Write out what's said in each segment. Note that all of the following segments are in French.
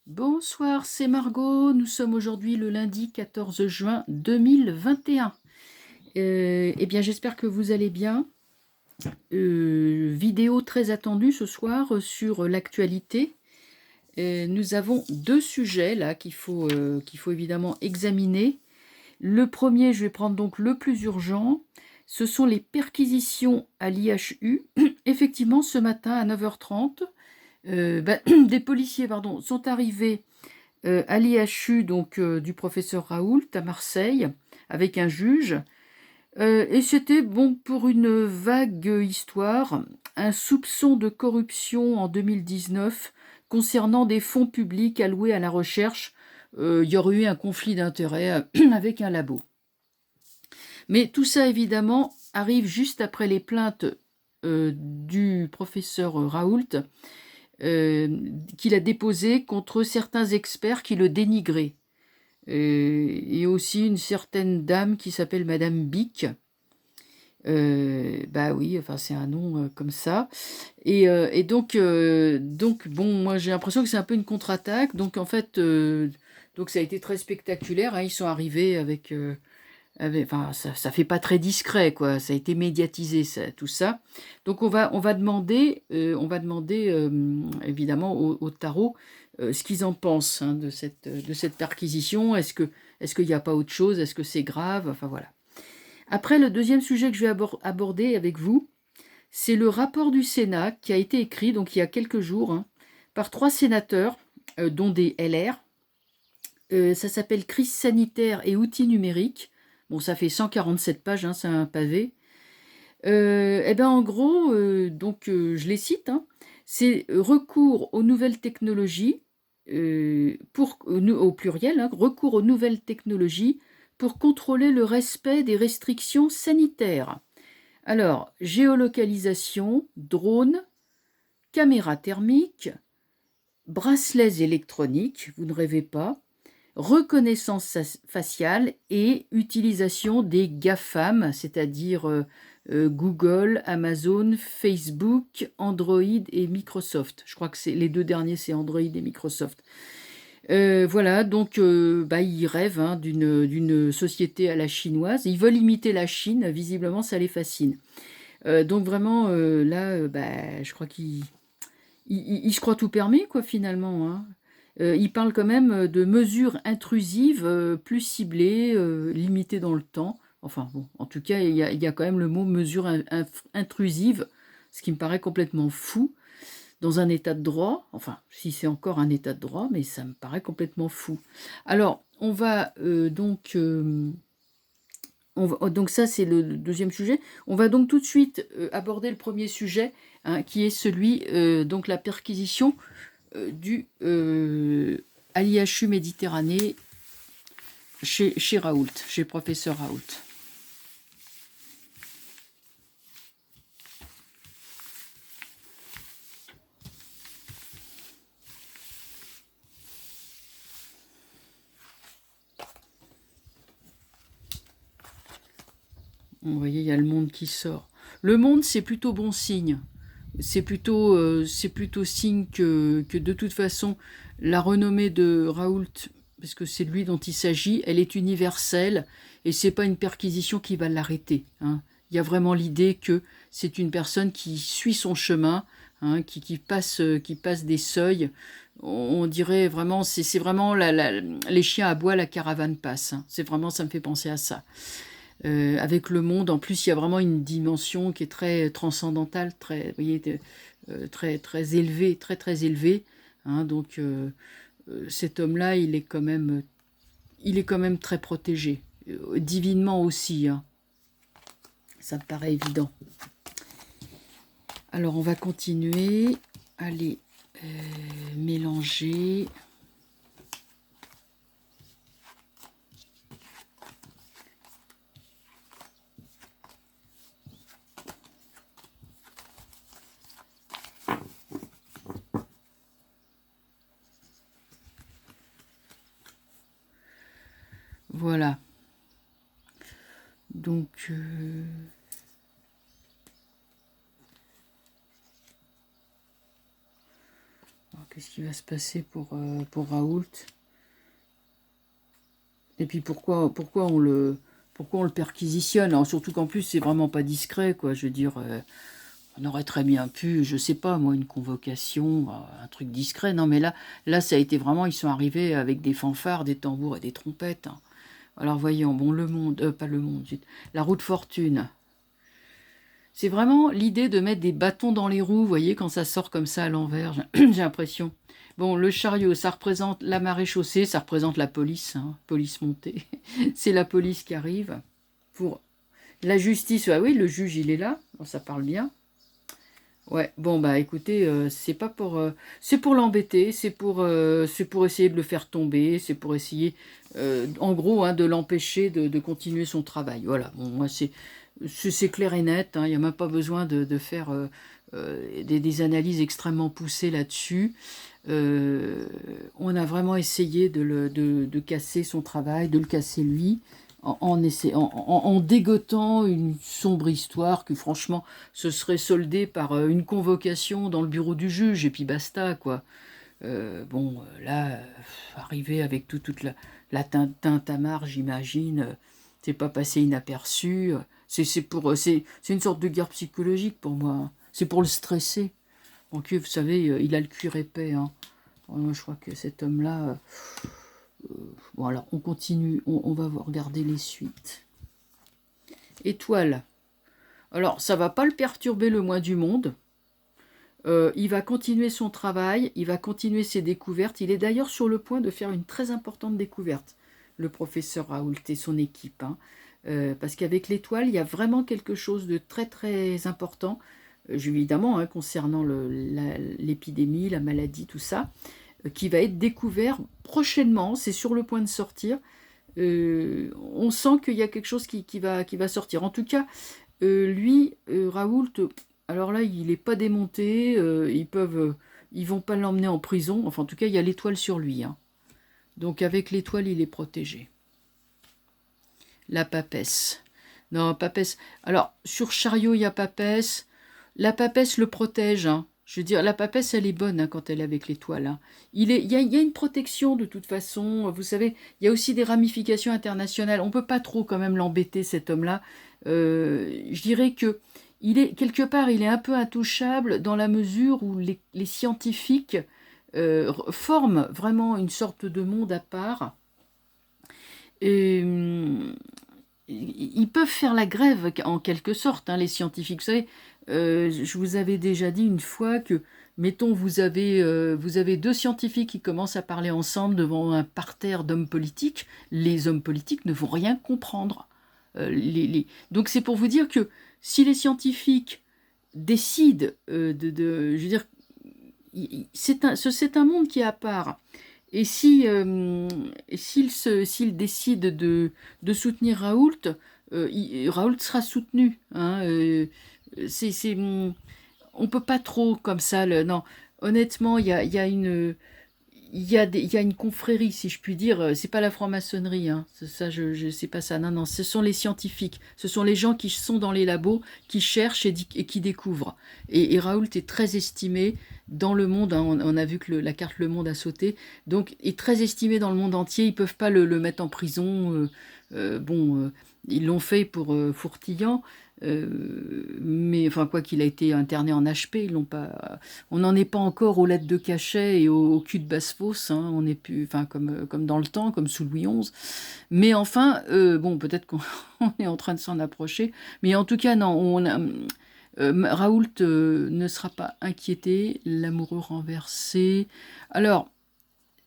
Bonsoir, c'est Margot. Nous sommes aujourd'hui le lundi 14 juin 2021. Eh bien, j'espère que vous allez bien. Vidéo très attendue ce soir sur l'actualité. Nous avons deux sujets là qu'il faut évidemment examiner. Le premier, je vais prendre donc le plus urgent. Ce sont les perquisitions à l'IHU. Effectivement, ce matin à 9h30, des policiers sont arrivés à l'IHU donc, du professeur Raoult à Marseille, avec un juge. Et c'était, bon, pour une vague histoire, un soupçon de corruption en 2019 concernant des fonds publics alloués à la recherche. Il y aurait eu un conflit d'intérêts avec un labo. Mais tout ça, évidemment, arrive juste après les plaintes du professeur Raoult, qu'il a déposées contre certains experts qui le dénigraient. Et aussi une certaine dame qui s'appelle Madame Bic. Bah oui, enfin c'est un nom comme ça. Et donc, bon, moi j'ai l'impression que c'est un peu une contre-attaque. Donc en fait, donc ça a été très spectaculaire, hein. Ils sont arrivés enfin ça fait pas très discret, quoi. Ça a été médiatisé, tout ça. Donc on va demander évidemment au tarot ce qu'ils en pensent, hein, de cette perquisition. Est-ce qu'il n'y a pas autre chose? Est-ce que c'est grave? Enfin voilà. Après, le deuxième sujet que je vais aborder avec vous, c'est le rapport du Sénat qui a été écrit donc il y a quelques jours, hein, par 3 sénateurs, dont des LR. Ça s'appelle Crise sanitaire et outils numériques. Bon, ça fait 147 pages, hein, c'est un pavé. Eh ben, en gros, je les cite, hein, c'est recours aux nouvelles technologies, au pluriel, hein, recours aux nouvelles technologies pour contrôler le respect des restrictions sanitaires. Alors, géolocalisation, drones, caméras thermiques, bracelets électroniques, vous ne rêvez pas, reconnaissance faciale et utilisation des GAFAM, c'est-à-dire Google, Amazon, Facebook, Android et Microsoft. Je crois que les deux derniers, c'est Android et Microsoft. Voilà, donc ils rêvent, hein, d'une société à la chinoise. Ils veulent imiter la Chine, visiblement ça les fascine. Donc vraiment, là, je crois qu'ils se croient tout permis, quoi, finalement, hein. Ils parlent quand même de mesures intrusives, plus ciblées, limitées dans le temps. Enfin bon, en tout cas, il y a quand même le mot mesure intrusive, ce qui me paraît complètement fou dans un état de droit. Enfin, si c'est encore un état de droit, mais ça me paraît complètement fou. Alors, on va donc ça, c'est le deuxième sujet. On va donc tout de suite aborder le premier sujet, hein, qui est celui, donc la perquisition à l'IHU Méditerranée chez Raoult, chez professeur Raoult. Vous voyez, il y a le Monde qui sort. Le Monde, c'est plutôt bon signe. C'est plutôt signe que de toute façon, la renommée de Raoult, parce que c'est de lui dont il s'agit, elle est universelle, et c'est pas une perquisition qui va l'arrêter, hein. Il y a vraiment l'idée que c'est une personne qui suit son chemin, hein, qui passe des seuils. On dirait vraiment, c'est vraiment les chiens aboient, la caravane passe, hein. C'est vraiment, ça me fait penser à ça. Avec le monde, en plus, il y a vraiment une dimension qui est très transcendantale, très, vous voyez, très, très élevée, très, très élevée, hein. Donc, cet homme-là, il est quand même très protégé, divinement aussi, hein. Ça me paraît évident. Alors, on va continuer. Allez, mélanger. Voilà. Donc, Qu'est-ce qui va se passer pour Raoult? Et puis pourquoi on le perquisitionne? Alors, surtout qu'en plus, c'est vraiment pas discret, quoi. Je veux dire, on aurait très bien pu, je sais pas, moi, une convocation, un truc discret. Non, mais là, ça a été vraiment, ils sont arrivés avec des fanfares, des tambours et des trompettes. Hein. Alors, voyons, bon, le monde, pas le monde, la roue de fortune. C'est vraiment l'idée de mettre des bâtons dans les roues, vous voyez, quand ça sort comme ça à l'envers, j'ai l'impression. Bon, le chariot, ça représente la maréchaussée, ça représente la police, hein, police montée. C'est la police qui arrive. Pour la justice, ah oui, le juge, il est là, bon, ça parle bien. Ouais, bon, bah écoutez, c'est pas pour... c'est pour l'embêter, c'est pour essayer de le faire tomber, c'est pour essayer, en gros, hein, de l'empêcher de continuer son travail. Voilà, bon, moi, c'est clair et net, hein, il n'y a même pas besoin de faire des analyses extrêmement poussées là-dessus. On a vraiment essayé de casser son travail, de le casser lui, en dégotant une sombre histoire que franchement se serait soldée par une convocation dans le bureau du juge et puis basta quoi. Là, arriver avec toute la tintamarre, j'imagine, c'est pas passé inaperçu. C'est une sorte de guerre psychologique pour moi. Hein. C'est pour le stresser. Donc vous savez, il a le cuir épais. Hein. Moi, je crois que cet homme-là. Bon, alors, on continue. On va regarder les suites. Étoile. Alors, ça va pas le perturber le moins du monde. Il va continuer son travail. Il va continuer ses découvertes. Il est d'ailleurs sur le point de faire une très importante découverte, le professeur Raoult et son équipe. Hein. Parce qu'avec l'étoile, il y a vraiment quelque chose de très, très important. Évidemment, hein, concernant l'épidémie, la maladie, tout ça, qui va être découvert prochainement, c'est sur le point de sortir. On sent qu'il y a quelque chose qui va sortir. En tout cas, lui, Raoult, alors là, il n'est pas démonté, ils vont pas l'emmener en prison, enfin en tout cas, il y a l'étoile sur lui. Hein. Donc avec l'étoile, il est protégé. La papesse. Non, papesse. Alors, sur chariot, il y a papesse. La papesse le protège. Hein. Je veux dire, la papesse, elle est bonne hein, quand elle est avec l'étoile. Hein. Il y a une protection de toute façon. Vous savez, il y a aussi des ramifications internationales. On ne peut pas trop quand même l'embêter, cet homme-là. Je dirais que quelque part, il est un peu intouchable dans la mesure où les scientifiques forment vraiment une sorte de monde à part. Et, ils peuvent faire la grève en quelque sorte, hein, les scientifiques. Vous savez, je vous avais déjà dit une fois que, mettons, vous avez deux scientifiques qui commencent à parler ensemble devant un parterre d'hommes politiques. Les hommes politiques ne vont rien comprendre. Donc c'est pour vous dire que si les scientifiques décident je veux dire, c'est un monde qui est à part. Et s'il décide de soutenir Raoult, Raoult sera soutenu. Hein, on peut pas trop comme ça. Non, honnêtement, il y a une confrérie, si je puis dire. C'est pas la franc-maçonnerie. Hein, ça, je sais pas ça. Non, non, ce sont les scientifiques. Ce sont les gens qui sont dans les labos, qui cherchent et qui découvrent. Et Raoult est très estimé dans le monde. Hein, on a vu que la carte Le Monde a sauté. Donc, est très estimé dans le monde entier. Ils peuvent pas le mettre en prison. Ils l'ont fait pour Fourtillant. Mais enfin quoi qu'il a été interné en HP, ils l'ont pas. On n'en est pas encore aux lettres de cachet et au cul de basse-fosse. Hein, on est plus, enfin comme dans le temps, comme sous Louis XI. Mais enfin, peut-être qu'on est en train de s'en approcher. Mais en tout cas, non, Raoult ne sera pas inquiété, l'amoureux renversé. Alors.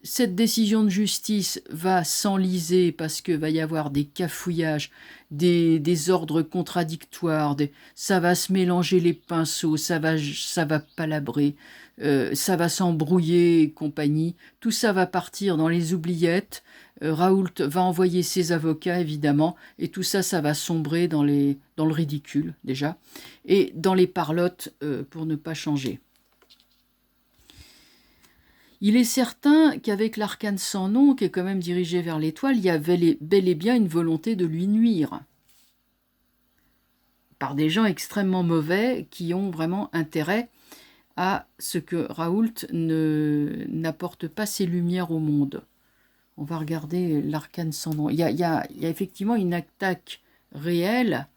Cette décision de justice va s'enliser parce que va y avoir des cafouillages, des ordres contradictoires, ça va se mélanger les pinceaux, ça va palabrer, ça va s'embrouiller et compagnie. Tout ça va partir dans les oubliettes. Raoult va envoyer ses avocats, évidemment, et tout ça, ça va sombrer dans le ridicule, déjà, et dans les parlottes pour ne pas changer. Il est certain qu'avec l'arcane sans nom, qui est quand même dirigé vers l'étoile, il y avait bel et bien une volonté de lui nuire. Par des gens extrêmement mauvais qui ont vraiment intérêt à ce que Raoult n'apporte pas ses lumières au monde. On va regarder l'arcane sans nom. Il y a effectivement une attaque réelle.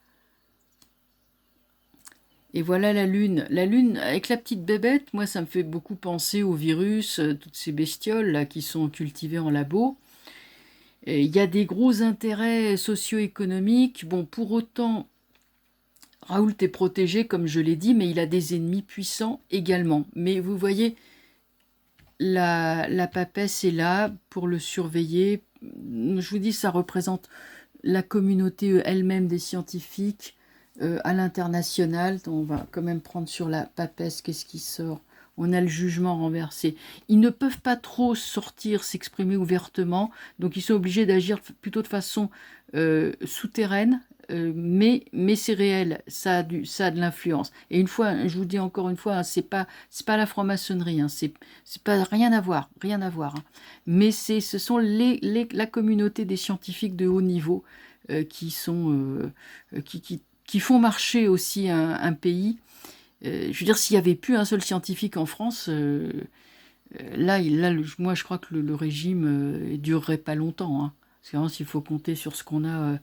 Et voilà la Lune. La Lune, avec la petite bébête, moi, ça me fait beaucoup penser aux virus, toutes ces bestioles là, qui sont cultivées en labo. Et il y a des gros intérêts socio-économiques. Bon, pour autant, Raoult est protégé, comme je l'ai dit, mais il a des ennemis puissants également. Mais vous voyez, la papesse est là pour le surveiller. Je vous dis, ça représente la communauté elle-même des scientifiques à l'international. On va quand même prendre sur la papesse, qu'est-ce qui sort? On a le jugement renversé. Ils ne peuvent pas trop sortir, s'exprimer ouvertement, donc ils sont obligés d'agir plutôt de façon souterraine, mais c'est réel, ça a de l'influence. Et une fois, je vous dis encore une fois, hein, c'est pas la franc-maçonnerie, hein, c'est pas rien à voir, hein. Mais ce sont la communauté des scientifiques de haut niveau qui font marcher aussi un pays. Je veux dire, s'il n'y avait plus un seul scientifique en France, moi je crois que le régime ne durerait pas longtemps, hein. Parce que vraiment, s'il faut compter sur ce qu'on a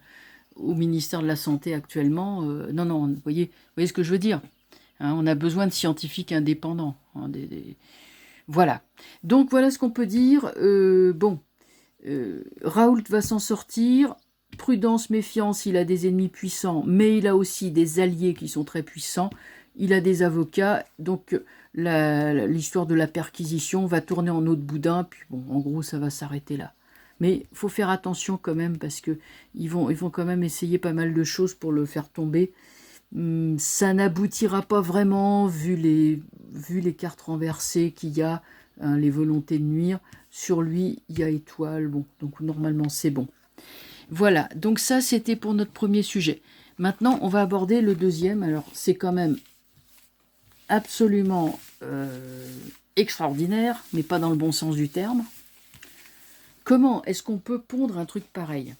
au ministère de la Santé actuellement, non, vous voyez ce que je veux dire, hein, on a besoin de scientifiques indépendants, hein, voilà. Donc voilà ce qu'on peut dire. Raoult va s'en sortir. Prudence, méfiance, il a des ennemis puissants, mais il a aussi des alliés qui sont très puissants. Il a des avocats, donc l'histoire de la perquisition va tourner en eau de boudin, puis bon, en gros, ça va s'arrêter là. Mais il faut faire attention quand même, parce que ils vont quand même essayer pas mal de choses pour le faire tomber. Ça n'aboutira pas vraiment, vu les cartes renversées qu'il y a, hein, les volontés de nuire. Sur lui, il y a étoile, bon, donc normalement c'est bon. Voilà, donc ça c'était pour notre premier sujet. Maintenant, on va aborder le deuxième. Alors, c'est quand même absolument extraordinaire, mais pas dans le bon sens du terme. Comment est-ce qu'on peut pondre un truc pareil?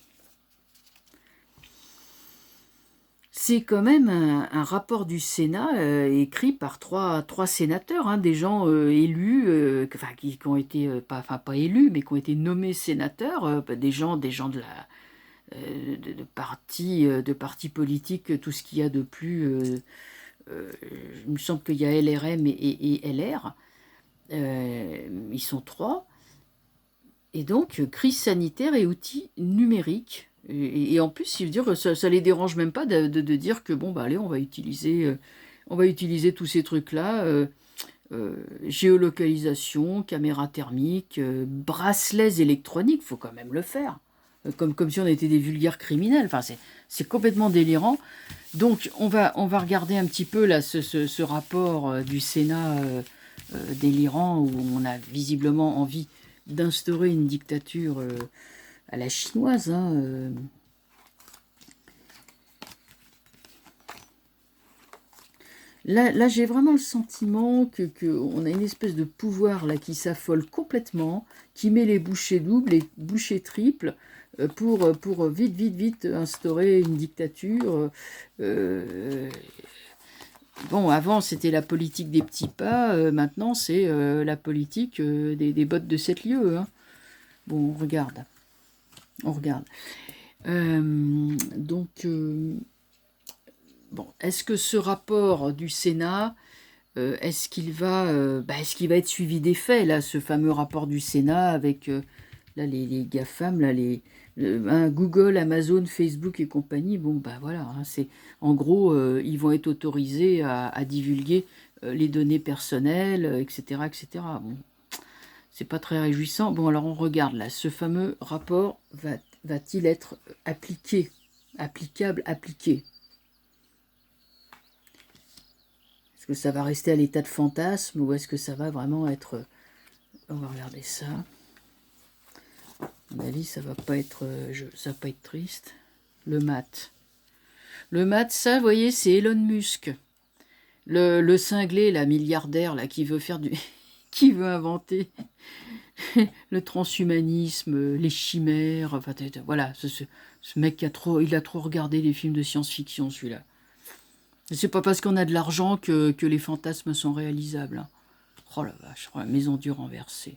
C'est quand même un rapport du Sénat écrit par trois sénateurs, hein, des gens élus, qui ont été, pas élus, mais qui ont été nommés sénateurs, des gens de la de partis politiques, tout ce qu'il y a de plus. Il me semble qu'il y a LRM et LR. Ils sont 3. Et donc, crise sanitaire et outils numériques. Et en plus, ça les dérange même pas de dire que, bon, bah allez, on va utiliser tous ces trucs-là. Géolocalisation, caméra thermique, bracelets électroniques, faut quand même le faire. Comme si on était des vulgaires criminels. Enfin, c'est complètement délirant. Donc, on va regarder un petit peu là ce rapport du Sénat délirant, où on a visiblement envie d'instaurer une dictature à la chinoise, hein. Là, j'ai vraiment le sentiment qu'on a une espèce de pouvoir là qui s'affole complètement, qui met les bouchées doubles, les bouchées triples, pour vite instaurer une dictature. Bon, avant, c'était la politique des petits pas, maintenant, c'est la politique des bottes de 7 lieues, hein. Bon, on regarde. Bon, est-ce que ce rapport du Sénat, est-ce qu'il va être suivi des faits, là, ce fameux rapport du Sénat avec là, les GAFAM, là, Google, Amazon, Facebook et compagnie? Bon, bah voilà, hein, en gros, ils vont être autorisés à divulguer les données personnelles, etc., etc. Bon, c'est pas très réjouissant. Bon, alors on regarde là, ce fameux rapport va-t-il être appliqué? Applicable, appliqué? Est-ce que ça va rester à l'état de fantasme, ou est-ce que ça va vraiment être... On va regarder ça. À mon avis, ça va pas être triste. Le mat, ça, vous voyez, c'est Elon Musk. Le cinglé, la milliardaire, là, qui veut faire qui veut inventer le transhumanisme, les chimères, enfin, voilà, ce mec il a trop regardé les films de science-fiction, celui-là. C'est pas parce qu'on a de l'argent que les fantasmes sont réalisables. Hein. Oh la vache, oh, la maison dure renversée.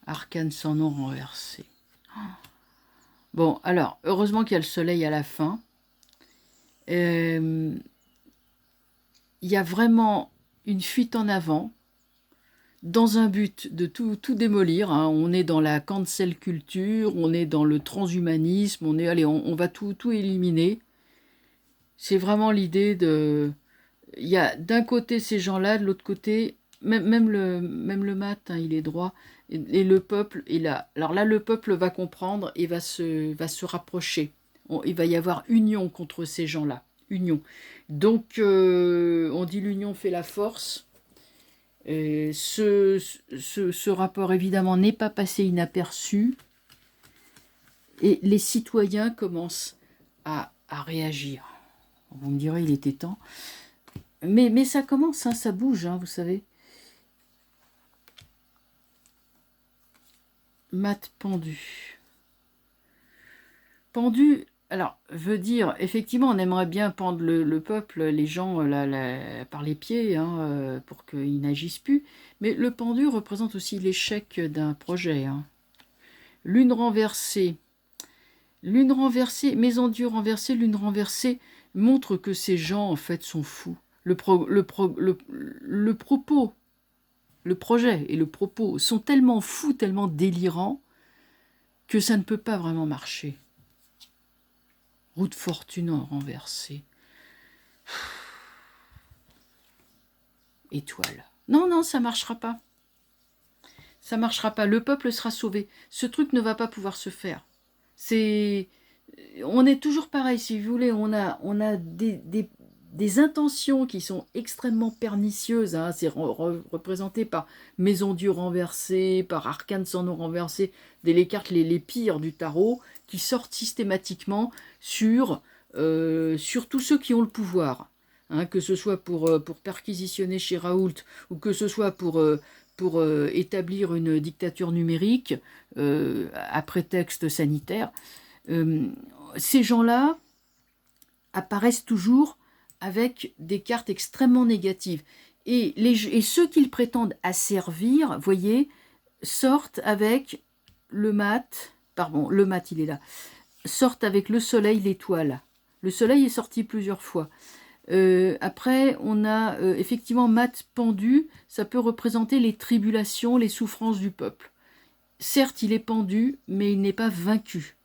Arcane sans nom renversé. Bon, alors, heureusement qu'il y a le soleil à la fin. Il y a vraiment une fuite en avant dans un but de tout démolir. Hein. On est dans la cancel culture, on est dans le transhumanisme, on va tout éliminer. C'est vraiment l'idée de... Il y a d'un côté ces gens-là, de l'autre côté, même le mat, hein, il est droit, et le peuple est là. Alors là, le peuple va comprendre et va se rapprocher. Il va y avoir union contre ces gens-là. Union. Donc, on dit l'union fait la force. Ce rapport, évidemment, n'est pas passé inaperçu. Et les citoyens commencent à réagir. Vous me direz, il était temps. Mais ça commence, hein, ça bouge, hein, vous savez. Mat pendu. Pendu, alors, veut dire, effectivement, on aimerait bien pendre le peuple, les gens, par les pieds, hein, pour qu'ils n'agissent plus. Mais le pendu représente aussi l'échec d'un projet. Hein. Lune renversée. Lune renversée, maison dure renversée, lune renversée, montre que ces gens, en fait, sont fous. Le propos, le projet et le propos sont tellement fous, tellement délirants, que ça ne peut pas vraiment marcher. Roue de fortune renversée. Étoile. Non, ça ne marchera pas. Ça ne marchera pas. Le peuple sera sauvé. Ce truc ne va pas pouvoir se faire. On est toujours pareil, si vous voulez. On a des intentions qui sont extrêmement pernicieuses. Hein. C'est représenté par maison dure renversée, par arcane sans nom renversé, les cartes les pires du tarot, qui sortent systématiquement sur tous ceux qui ont le pouvoir. Hein, que ce soit pour perquisitionner chez Raoult, ou que ce soit pour établir une dictature numérique à prétexte sanitaire. Ces gens-là apparaissent toujours avec des cartes extrêmement négatives. Et ceux qu'ils prétendent asservir, voyez, sortent avec le mat, il est là, sortent avec le soleil, l'étoile. Le soleil est sorti plusieurs fois. Après, on a effectivement mat pendu, ça peut représenter les tribulations, les souffrances du peuple. Certes, il est pendu, mais il n'est pas vaincu.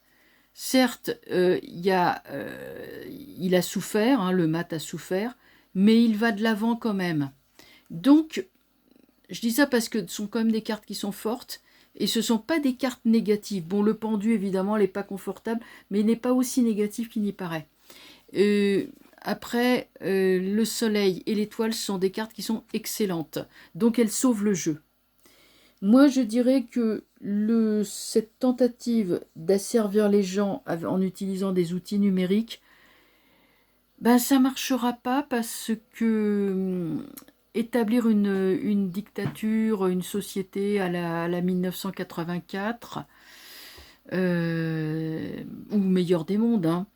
Certes, il a souffert, hein, le mat a souffert, mais il va de l'avant quand même. Donc, je dis ça parce que ce sont quand même des cartes qui sont fortes, et ce ne sont pas des cartes négatives. Bon, le pendu, évidemment, il n'est pas confortable, mais il n'est pas aussi négatif qu'il n'y paraît. Après, le soleil et l'étoile sont des cartes qui sont excellentes, donc elles sauvent le jeu. Moi, je dirais que cette tentative d'asservir les gens en utilisant des outils numériques, ben, ça ne marchera pas parce que établir une dictature, une société à la 1984, ou meilleur des mondes, hein,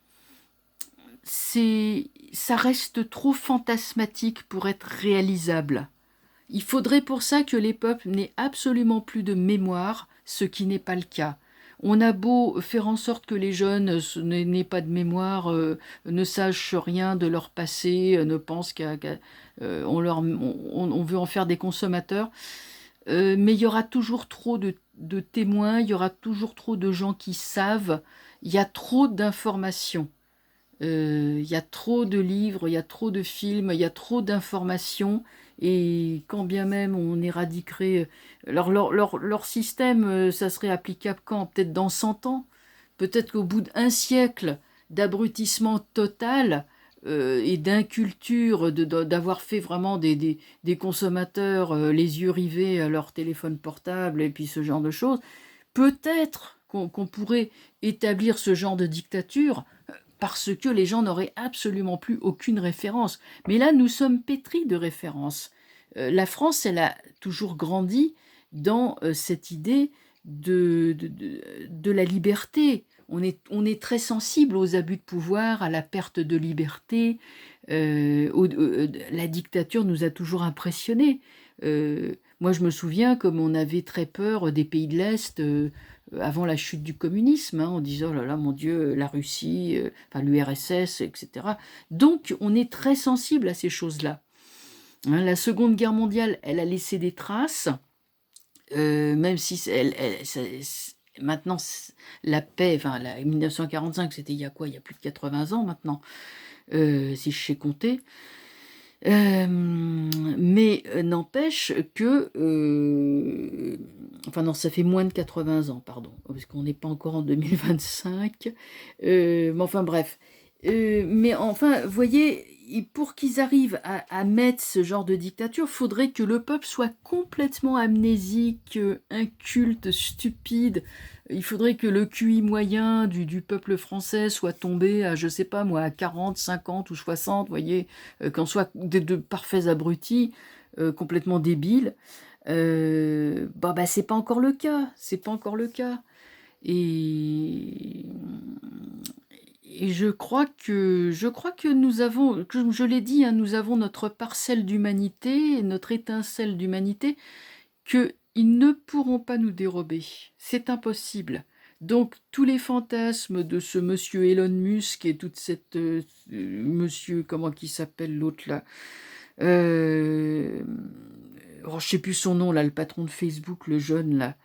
ça reste trop fantasmatique pour être réalisable. Il faudrait pour ça que les peuples n'aient absolument plus de mémoire, ce qui n'est pas le cas. On a beau faire en sorte que les jeunes n'aient pas de mémoire, ne sachent rien de leur passé, ne pensent on veut en faire des consommateurs, mais il y aura toujours trop de témoins, il y aura toujours trop de gens qui savent, il y a trop d'informations. Il y a trop de livres, il y a trop de films, il y a trop d'informations, et quand bien même on éradiquerait... leur système, ça serait applicable quand? Peut-être dans 100 ans? Peut-être qu'au bout d'un siècle d'abrutissement total et d'inculture, d'avoir fait vraiment des consommateurs les yeux rivés à leur téléphone portable et puis ce genre de choses, peut-être qu'on pourrait établir ce genre de dictature parce que les gens n'auraient absolument plus aucune référence. Mais là, nous sommes pétris de références. La France, elle a toujours grandi dans cette idée de la liberté. on est très sensible aux abus de pouvoir, à la perte de liberté. La dictature nous a toujours impressionnés. Moi, je me souviens comme on avait très peur des pays de l'Est avant la chute du communisme, hein, en disant, oh là là, mon Dieu, la Russie, enfin l'URSS, etc. Donc, on est très sensible à ces choses-là. Hein, la Seconde Guerre mondiale, elle a laissé des traces, même si maintenant, la paix, enfin, 1945, c'était il y a quoi? Il y a plus de 80 ans maintenant, si je sais compter. Mais n'empêche que, enfin non, ça fait moins de 80 ans, pardon, parce qu'on n'est pas encore en 2025. Mais enfin bref. Mais enfin, vous voyez, pour qu'ils arrivent à mettre ce genre de dictature, faudrait que le peuple soit complètement amnésique, inculte, stupide. Il faudrait que le QI moyen du peuple français soit tombé à, je sais pas moi, à 40, 50 ou 60, vous voyez, qu'on soit de parfaits abrutis, complètement débiles. Bah, c'est pas encore le cas, c'est pas encore le cas. Et, et je crois que nous avons, comme je l'ai dit, hein, nous avons notre parcelle d'humanité, notre étincelle d'humanité, qu'ils ne pourront pas nous dérober. C'est impossible. Donc, tous les fantasmes de ce monsieur Elon Musk et toute cette monsieur, comment qui s'appelle l'autre là, oh, je sais plus son nom là, le patron de Facebook, le jeune là.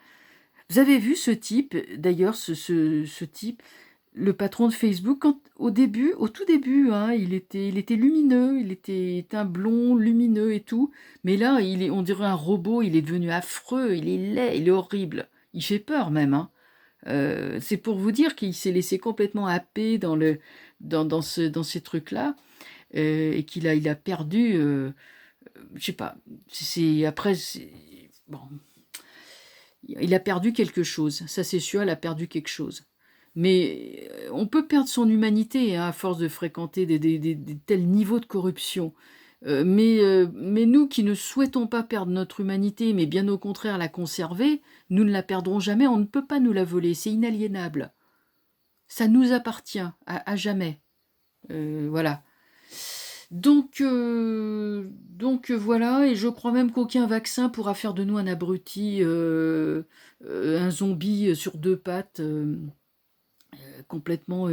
Vous avez vu ce type, d'ailleurs, ce type, le patron de Facebook, quand, au tout début, hein, il était lumineux, il était un blond lumineux et tout, mais là, on dirait un robot, il est devenu affreux, il est laid, il est horrible, il fait peur même, hein. C'est pour vous dire qu'il s'est laissé complètement happer dans ces trucs-là, et il a perdu, je sais pas, après, bon, il a perdu quelque chose, ça c'est sûr, il a perdu quelque chose. Mais on peut perdre son humanité, hein, à force de fréquenter des tels niveaux de corruption. Mais nous qui ne souhaitons pas perdre notre humanité, mais bien au contraire la conserver, nous ne la perdrons jamais, on ne peut pas nous la voler, c'est inaliénable. Ça nous appartient à jamais. Voilà. Donc voilà, et je crois même qu'aucun vaccin pourra faire de nous un abruti, un zombie sur deux pattes, complètement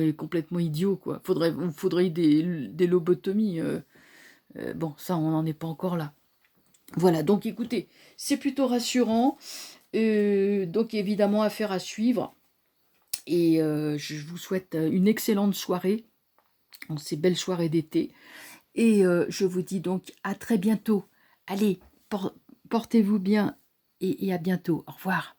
idiot, quoi. Faudrait des lobotomies. Bon, ça, on n'en est pas encore là. Voilà, donc écoutez, c'est plutôt rassurant. Donc évidemment, affaire à suivre. Et je vous souhaite une excellente soirée, en ces belles soirées d'été. Et je vous dis donc à très bientôt. Allez, portez-vous bien et à bientôt. Au revoir.